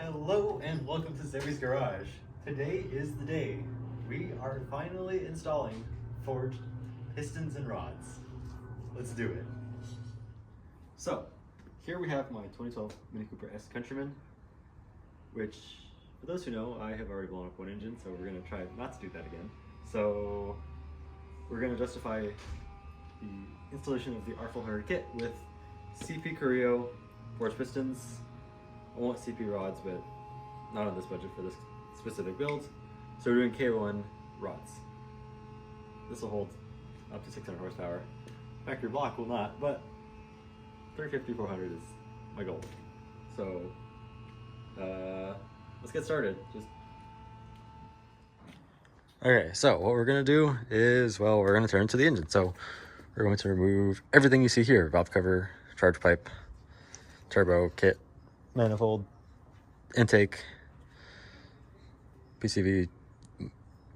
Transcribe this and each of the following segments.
Hello and welcome to Zoe's Garage. Today is the day. We are finally installing forged pistons and rods. Let's do it. So, here we have my 2012 Mini Cooper S Countryman, which, for those who know, I have already blown up one engine, so we're going to try not to do that again. So, we're going to justify the installation of the R400 kit with CP Carrillo forged pistons. I want CP rods, but not on this budget for this specific build. So we're doing K1 rods. This will hold up to 600 horsepower. Factory block will not, but 350, 400 is my goal. So let's get started. Okay, so what we're gonna do is, well, we're gonna turn to the engine. So we're going to remove everything you see here: valve cover, charge pipe, turbo kit, manifold, intake, PCV,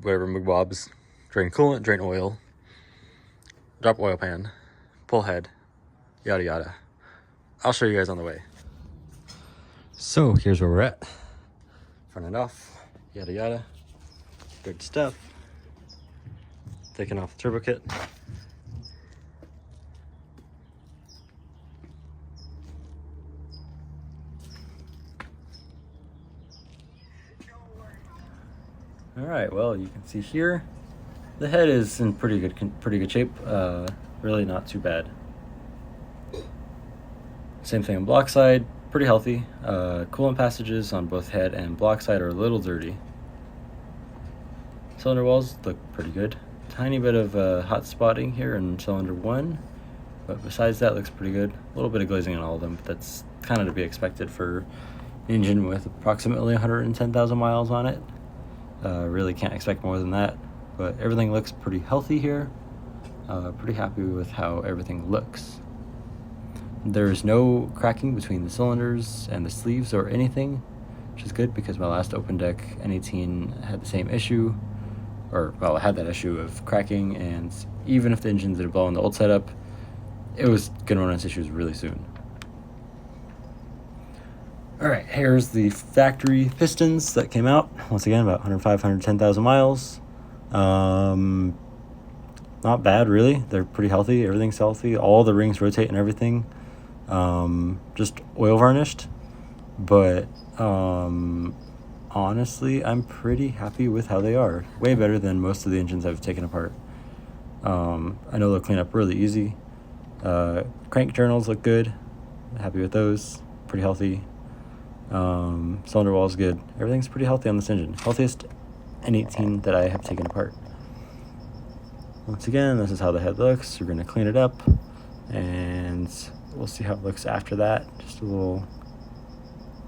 whatever mugwabs, drain coolant, drain oil, drop oil pan, pull head, yada yada. I'll show you guys on the way. So here's where we're at. Front end off, yada yada. Good stuff. Taking off the turbo kit. All right, well, you can see here, the head is in pretty good shape. Really not too bad. Same thing on block side, pretty healthy. Coolant passages on both head and block side are a little dirty. Cylinder walls look pretty good. Tiny bit of hot spotting here in cylinder 1, but besides that, looks pretty good. A little bit of glazing on all of them, but that's kind of to be expected for an engine with approximately 110,000 miles on it. Really can't expect more than that, but everything looks pretty healthy here. Pretty happy with how everything looks. There's no cracking between the cylinders and the sleeves or anything, which is good because my last open deck N18 had the same issue, or well, it had that issue of cracking, and even if the engine didn't blow in the old setup, it was gonna run into issues really soon. Alright, here's the factory pistons that came out. Once again, about 105, 110,000 miles. Not bad, really. They're pretty healthy. Everything's healthy. All the rings rotate and everything. Just oil varnished. But honestly, I'm pretty happy with how they are. Way better than most of the engines I've taken apart. I know they'll clean up really easy. Crank journals look good. Happy with those. Pretty healthy. Cylinder wall is good. Everything's pretty healthy on this engine. Healthiest N18 that I have taken apart. Once again, this is how the head looks. We're going to clean it up, and we'll see how it looks after that. Just a little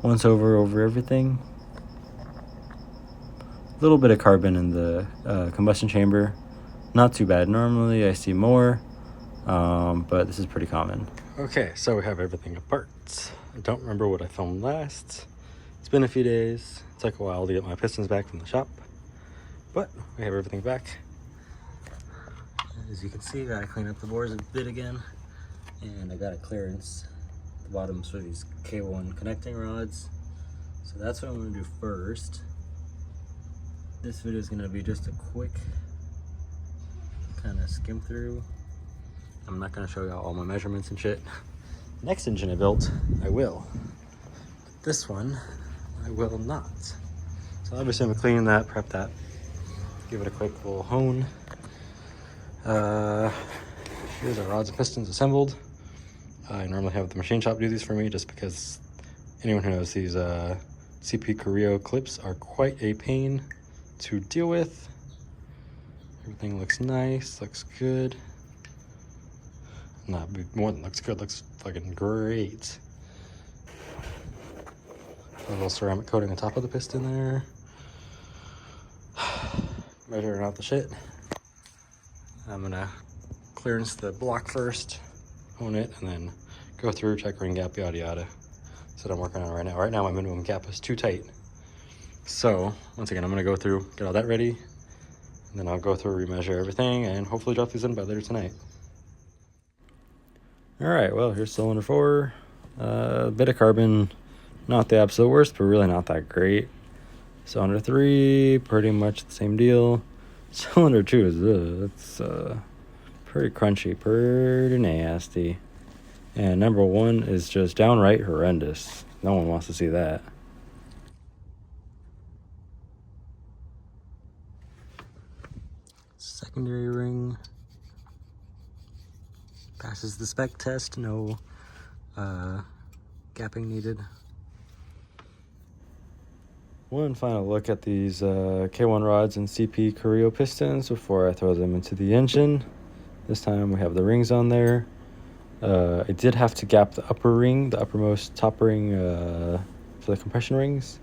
once over everything. A little bit of carbon in the combustion chamber. Not too bad. Normally I see more, but this is pretty common. Okay, so we have everything apart. I don't remember what I filmed last. It's been a few days. It took a while to get my pistons back from the shop, but we have everything back. As you can see, I gotta clean up the bores a bit again, and I got a clearance at the bottom for these K1 connecting rods. So that's what I'm gonna do first. This video is gonna be just a quick kind of skim through. I'm not gonna show you all my measurements and shit. Next engine I built, I will. But this one, I will not. So obviously I'm gonna clean that, prep that, give it a quick little hone. Here's our rods and pistons assembled. I normally have the machine shop do these for me just because anyone who knows these CP Carrillo clips are quite a pain to deal with. Everything looks nice, looks good. Not more than looks good, looks fucking great. A little ceramic coating on top of the piston there. Measuring out the shit. I'm gonna clearance the block first, hone it, and then go through, check ring gap, yada yada. That's what I'm working on right now. Right now my minimum gap is too tight. So once again, I'm gonna go through, get all that ready, and then I'll go through, remeasure everything, and hopefully drop these in by later tonight. All right, well, here's cylinder 4. A bit of carbon not the absolute worst, but really not that great. Cylinder 3, pretty much the same deal. Cylinder 2 is it's pretty crunchy, pretty nasty. And number 1 is just downright horrendous. No one wants to see that. Secondary ring passes the spec test, no gapping needed. One final look at these K1 rods and CP Carrillo pistons before I throw them into the engine. This time we have the rings on there. I did have to gap the upper ring, the uppermost top ring for the compression rings.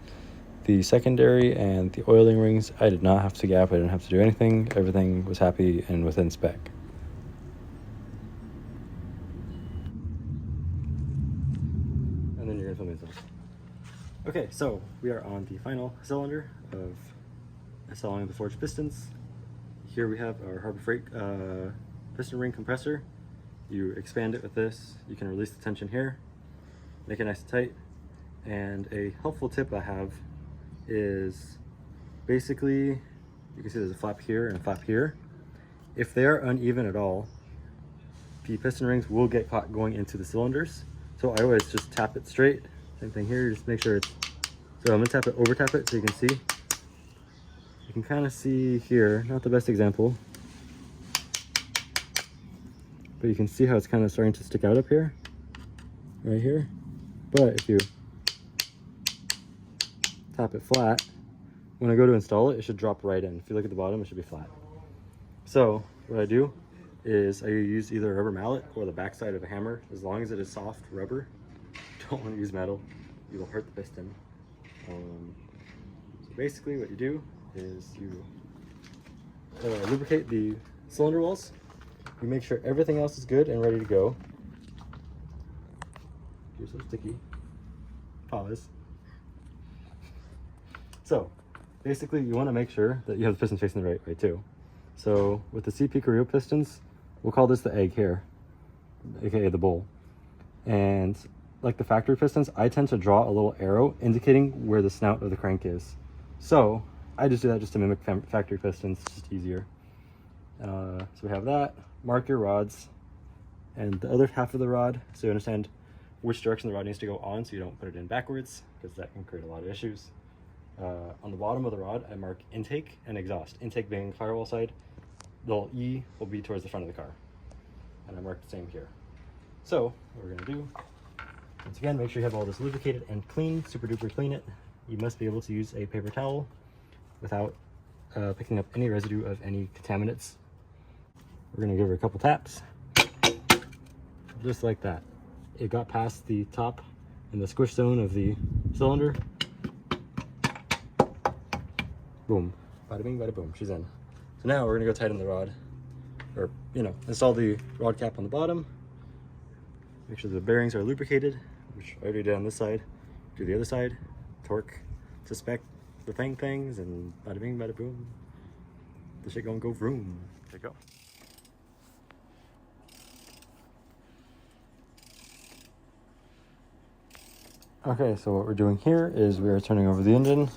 The secondary and the oiling rings, I did not have to gap. I didn't have to do anything. Everything was happy and within spec. And then you're gonna film these. Okay, so we are on the final cylinder of installing the forged pistons. Here we have our Harbor Freight piston ring compressor. You expand it with this. You can release the tension here, make it nice and tight. And a helpful tip I have is basically, you can see there's a flap here and a flap here. If they are uneven at all, the piston rings will get caught going into the cylinders. So I always just tap it straight. Same thing here, just make sure it's, so I'm gonna tap it, over tap it so you can see. You can kind of see here, not the best example, but you can see how it's kind of starting to stick out up here, right here. But if you tap it flat, when I go to install it, it should drop right in. If you look at the bottom, it should be flat. So what I do is I use either a rubber mallet or the backside of a hammer, as long as it is soft rubber. Don't want to use metal, you will hurt the piston. So basically what you do is you lubricate the cylinder walls. You make sure everything else is good and ready to go. You're so sticky. Pause. So basically you want to make sure that you have the pistons facing the right way too. So with the CP Carrillo pistons, we'll call this the egg here, aka the bowl. And like the factory pistons, I tend to draw a little arrow indicating where the snout of the crank is. So I just do that just to mimic factory pistons, it's just easier. So we have that. Mark your rods and the other half of the rod, so you understand which direction the rod needs to go on, so you don't put it in backwards, because that can create a lot of issues. On the bottom of the rod, I mark intake and exhaust. Intake being firewall side, the little E will be towards the front of the car, and I mark the same here. So what we're gonna do, once again, make sure you have all this lubricated and clean, super duper clean it. You must be able to use a paper towel without picking up any residue of any contaminants. We're gonna give her a couple taps, just like that. It got past the top and the squish zone of the cylinder. Boom, bada bing, bada boom, she's in. So now we're gonna go tighten the rod, or install the rod cap on the bottom. Make sure the bearings are lubricated, which I already did on this side. Do the other side, torque to spec the things, and bada bing, bada boom. The shit gonna go vroom. There you go. Okay, so what we're doing here is we are turning over the engine.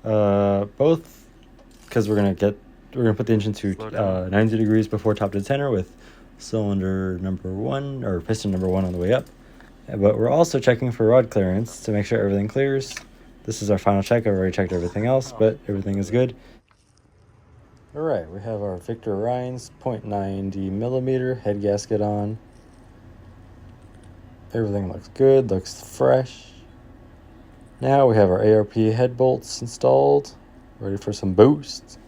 Both because we're gonna put the engine to 90 degrees before top to tenor with cylinder number 1 or piston number 1 on the way up. But we're also checking for rod clearance to make sure everything clears. This is our final check. I've already checked everything else, but everything is good. All right, we have our Victor Rhines 0.90 millimeter head gasket on. Everything looks good, looks fresh. Now we have our ARP head bolts installed, ready for some boost.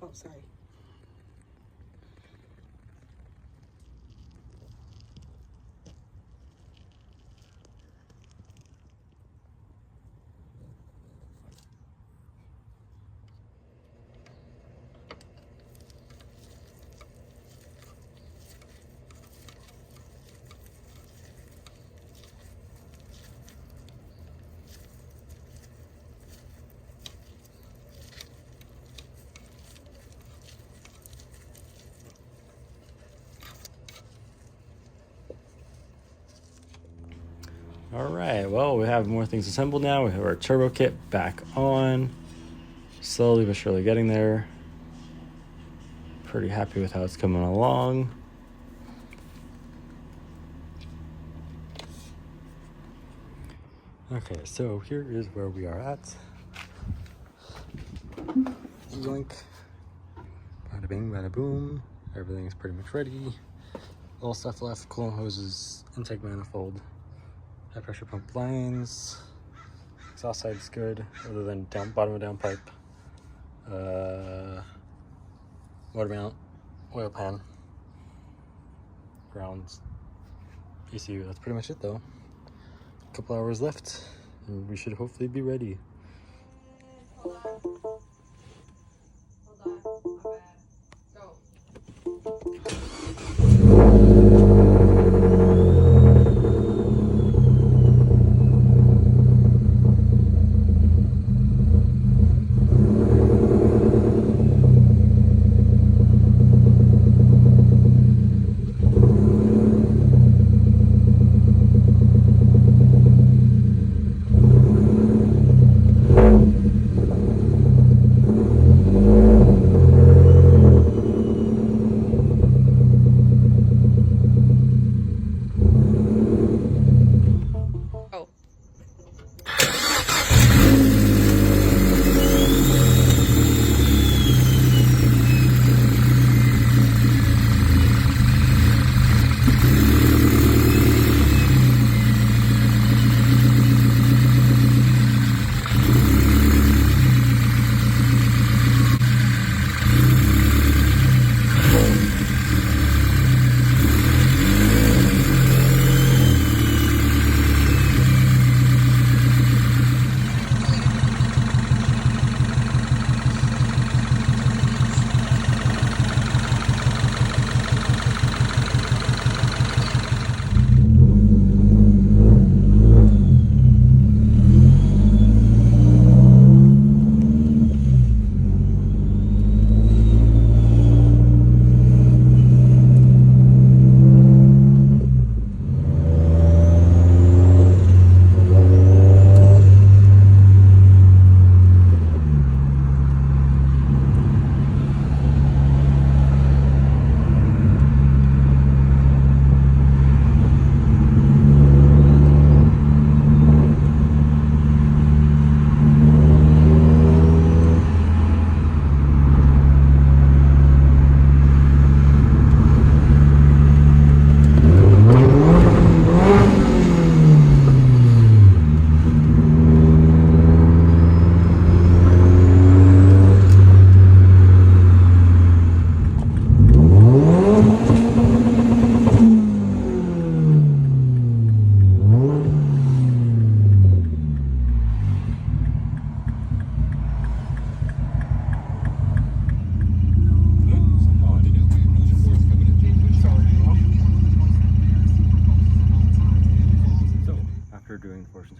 Oh, sorry. All right, well, we have more things assembled now. We have our turbo kit back on. Slowly but surely getting there. Pretty happy with how it's coming along. Okay, so here is where we are at. Yoink. Bada bing, bada boom. Everything is pretty much ready. All stuff left, coolant hoses, intake manifold, high pressure pump lines. Exhaust side is good, other than bottom of downpipe. Motor mount, oil pan, grounds, ECU. That's pretty much it though. A couple hours left, and we should hopefully be ready. Hold on. My bad. Go.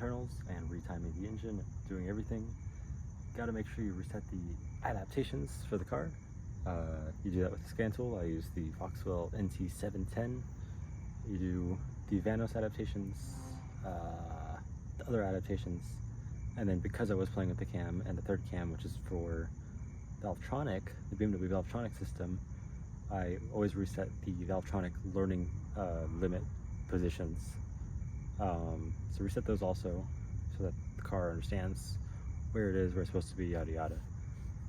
internals and retiming the engine, doing everything. Got to make sure you reset the adaptations for the car. You do that with the scan tool. I use the Foxwell NT710. You do the Vanos adaptations, the other adaptations, and then because I was playing with the cam and the third cam, which is for Valvetronic, the BMW Valvetronic system, I always reset the Valvetronic learning limit positions. So reset those also so that the car understands where it is, where it's supposed to be, yada yada.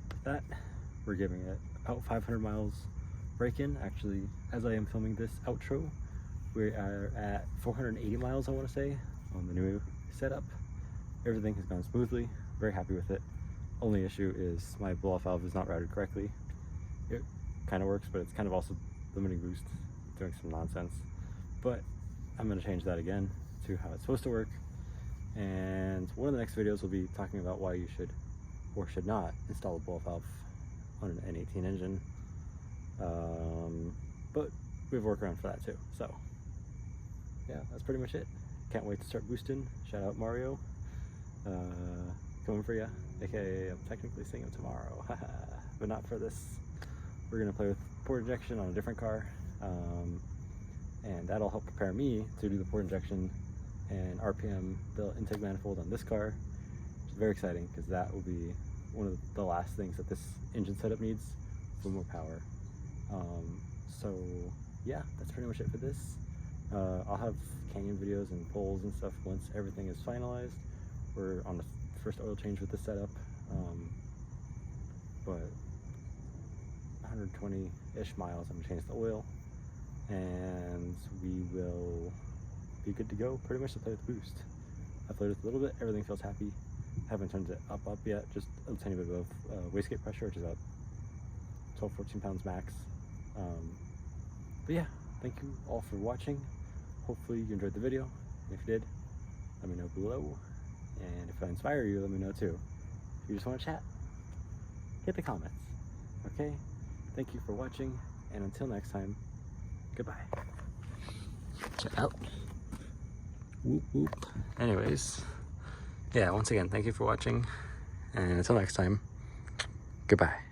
With that, we're giving it about 500 miles break-in. Actually, as I am filming this outro, we are at 480 miles, I want to say, on the new setup. Everything has gone smoothly. Very happy with it. Only issue is my blow-off valve is not routed correctly. It kind of works, but it's kind of also limiting boost, doing some nonsense. But I'm going to change that again to how it's supposed to work. And one of the next videos will be talking about why you should or should not install a blow-off valve on an N18 engine. But we have a workaround for that too. So yeah, that's pretty much it. Can't wait to start boosting. Shout out Mario. Coming for you. AKA I'm technically seeing him tomorrow, but not for this. We're gonna play with port injection on a different car, and that'll help prepare me to do the port injection and RPM built intake manifold on this car, which is very exciting because that will be one of the last things that this engine setup needs for more power. So yeah, that's pretty much it for this. I'll have canyon videos and polls and stuff once everything is finalized. We're on the first oil change with this setup, but 120-ish miles, I'm gonna change the oil, and we will be good to go pretty much to play with the boost. I've played with it a little bit, everything feels happy. Haven't turned it up yet, just a tiny bit above wastegate pressure, which is about 12-14 pounds max. But yeah, thank you all for watching. Hopefully you enjoyed the video. If you did, let me know below. And if I inspire you, let me know too. If you just want to chat, hit the comments. Okay? Thank you for watching, and until next time, goodbye. Check out. Whoop whoop. Anyways, yeah, once again, thank you for watching, and until next time, goodbye.